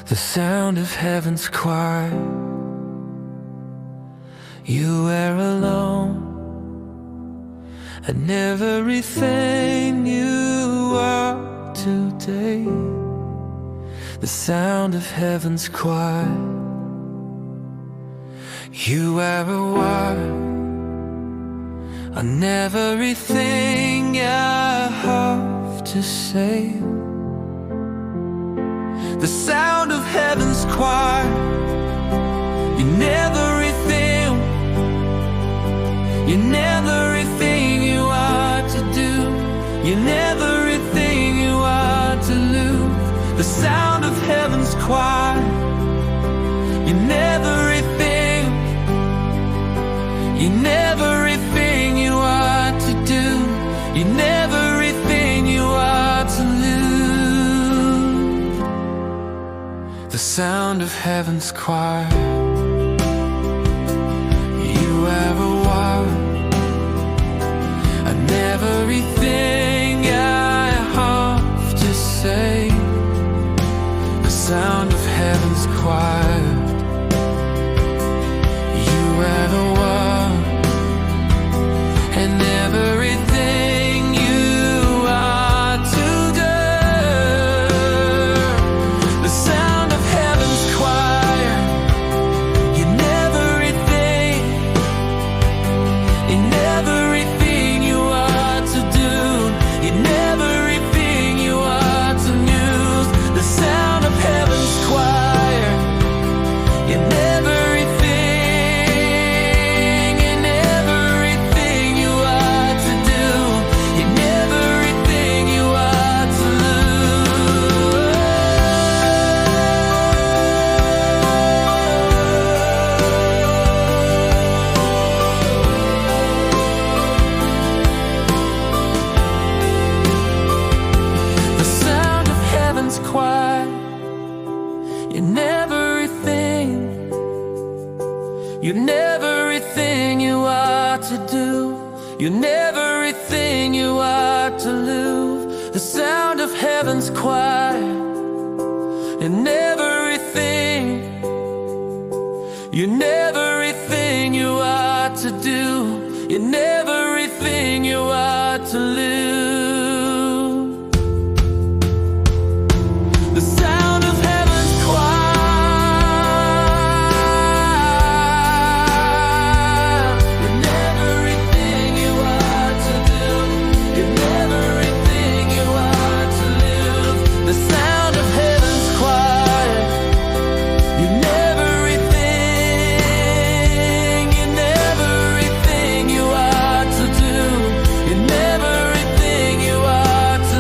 the sound of heaven's choir. You were alone, and everything you are today, the sound of heaven's choir. You are a wire on everything I have to say, the sound of heaven's choir. In everything, in everything you are to do, in everything you are to lose, the sound of heaven's choir. In everything, in everything you are to do, in everything you are to lose, the sound of heaven's choir. You have a wire, and everything I have to say, the sound of heaven's choir. You are the one, and everything you are to do, the sound of heaven's choir. In everything, in everything you are to do, in everything you are to use, the sound of heaven's choir. In everything, in everything you are to do, in everything you are to lose, the sound of heaven's choir. In everything, in everything you are to do, in everything you are to lose, the sound of heaven's choir. In everything, in everything you are to do, in everything you are to lose, the sound of heaven's choir. In everything you are to do, in everything you are to live, the sound of heaven's choir. In everything, in everything you are to do, in everything you are to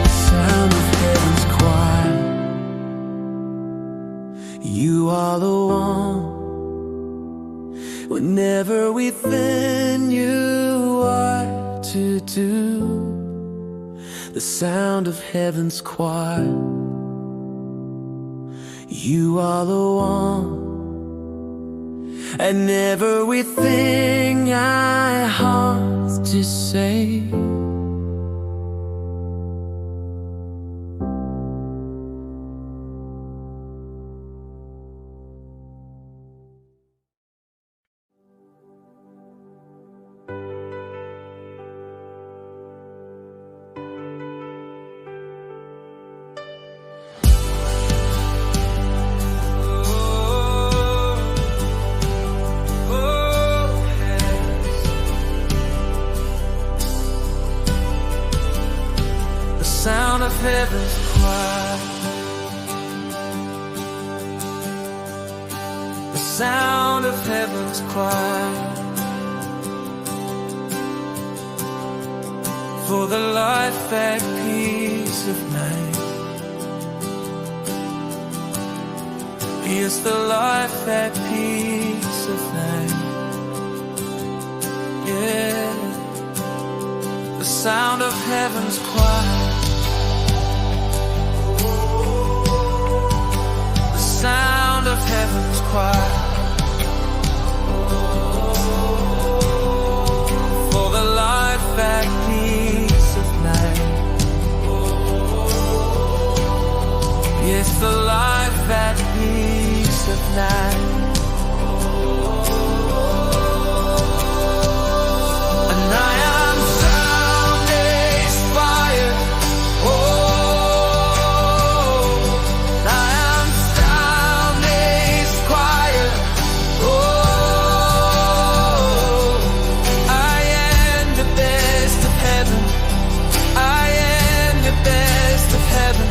sound of heaven's choir. You are the one, when everything you are to do, the sound of heaven's choir. You are the one, and everything I have to say, the sound of heaven's choir. The sound of heaven's choir. For the life at peace of mind. Here's the life at peace of mind. Yeah, the sound of heaven's choir. The sound of heaven. heaven's choir. For the life at peace of night. Yes, the life at peace of night. And I am sound inspired. Oh, I am sound inspired. Oh, I am the best of heaven. I am the best of heaven.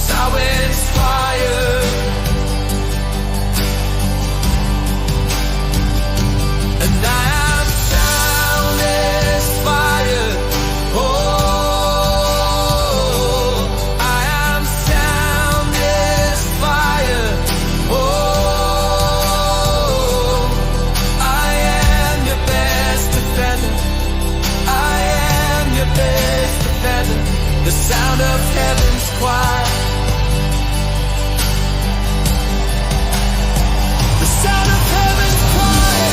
So inspired. And I am sound inspired. Oh, I am sound inspired. Oh, I am your best of heaven. I am your best of heaven. The sound of heaven's choir. The sound of heaven's choir.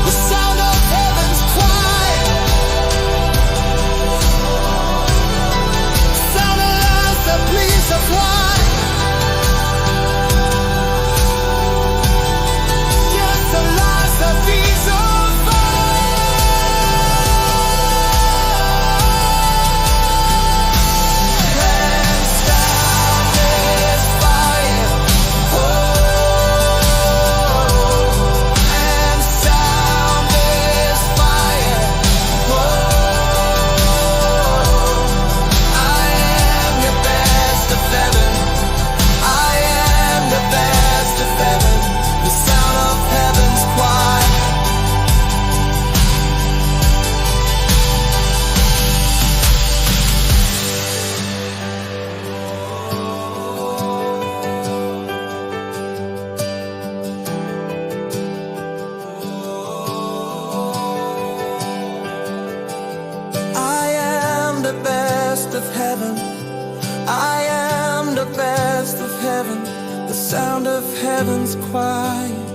The sound of heaven's choir. Sound of love, the peace of life. Yes, the last of peace of the best of heaven. I am the best of heaven. The sound of heaven's choir.